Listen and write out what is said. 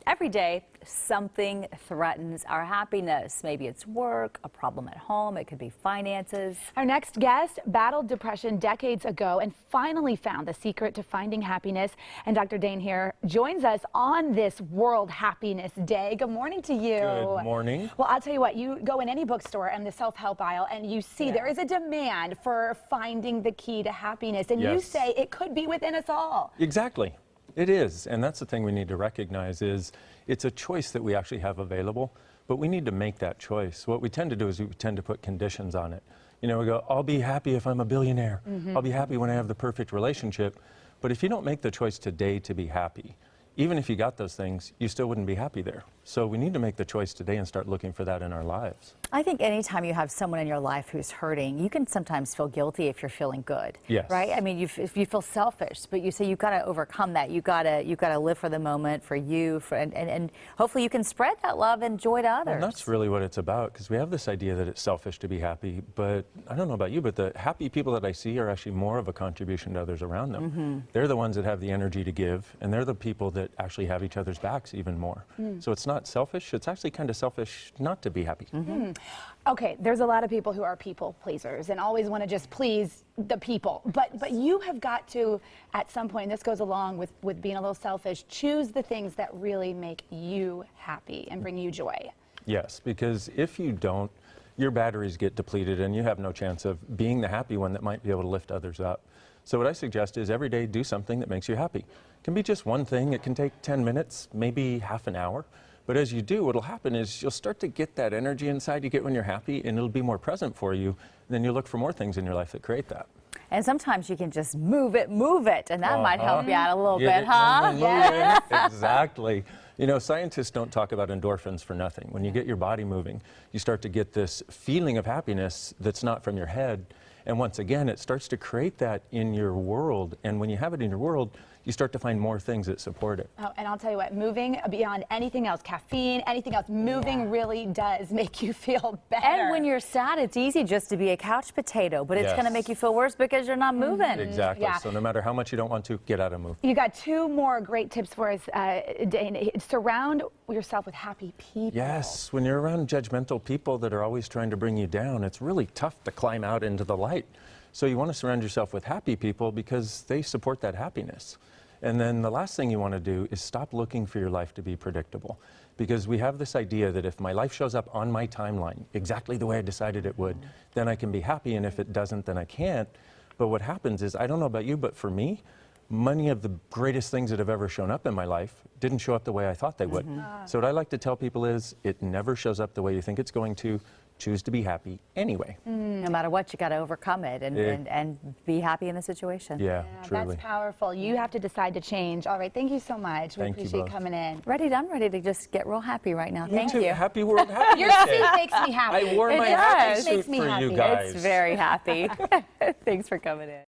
Every day, something threatens our happiness. Maybe it's work, a problem at home, it could be finances. Our next guest battled depression decades ago and finally found the secret to finding happiness. And Dr. Dain Heer joins us on this World Happiness Day. Good morning to you. Good morning. Well, I'll tell you what, you go in any bookstore in the self-help aisle and you see there is a demand for finding the key to happiness. And you say it could be within us all. Exactly. It is, and that's the thing we need to recognize is it's a choice that we actually have available, but we need to make that choice. What we tend to do is we tend to put conditions on it. You know, we go, I'll be happy if I'm a billionaire. I'll be happy when I have the perfect relationship. But if you don't make the choice today to be happy, even if you got those things, you still wouldn't be happy there. So we need to make the choice today and start looking for that in our lives. I think anytime you have someone in your life who's hurting, you can sometimes feel guilty if you're feeling good. Yes. Right? I mean, if you feel selfish, but you say you've got to overcome that. You've got to live for the moment, for you, and hopefully you can spread that love and joy to others. Well, that's really what it's about, because we have this idea that it's selfish to be happy, but I don't know about you, but the happy people that I see are actually more of a contribution to others around them. They're the ones that have the energy to give, and they're the people that actually have each other's backs even more. So it's not selfish, it's actually kind of selfish not to be happy. Okay, there's a lot of people who are people pleasers and always want to just please the people. But you have got to, at some point, and this goes along with being a little selfish, choose the things that really make you happy and bring you joy. Yes, because if you don't, your batteries get depleted and you have no chance of being the happy one that might be able to lift others up. So what I suggest is every day do something that makes you happy. It can be just one thing. It can take 10 minutes, maybe half an hour. But as you do, what'll happen is you'll start to get that energy inside you get when you're happy, and it'll be more present for you. And then you look for more things in your life that create that. And sometimes you can just move it, and that might help you out a little bit, huh? Yes. Exactly. You know, scientists don't talk about endorphins for nothing. When you get your body moving, you start to get this feeling of happiness that's not from your head. And once again, it starts to create that in your world. And when you have it in your world, you start to find more things that support it. Oh, and I'll tell you what, moving beyond anything else, caffeine, anything else, moving really does make you feel better. And when you're sad, it's easy just to be a couch potato, but it's going to make you feel worse because you're not moving. Exactly. So no matter how much you don't want to, get out and move. You got two more great tips for us, Dain. Surround yourself with happy people. Yes, when you're around judgmental people that are always trying to bring you down, it's really tough to climb out into the light. So you want to surround yourself with happy people because they support that happiness. And then the last thing you want to do is stop looking for your life to be predictable. Because we have this idea that if my life shows up on my timeline exactly the way I decided it would, then I can be happy, and if it doesn't, then I can't. But what happens is, I don't know about you, but for me, many of the greatest things that have ever shown up in my life didn't show up the way I thought they would. So what I like to tell people is, it never shows up the way you think it's going to. Choose to be happy anyway. No matter what, you got to overcome it and be happy in the situation. Yeah, truly. That's powerful. You have to decide to change. All right, thank you so much. We Thank you appreciate both. coming in. I'm ready to just get real happy right now. Thank you. Happy World Happiness Your Day. suit makes me happy. I wore my happy suit Makes me for happy. you guys. It's very happy. Thanks for coming in.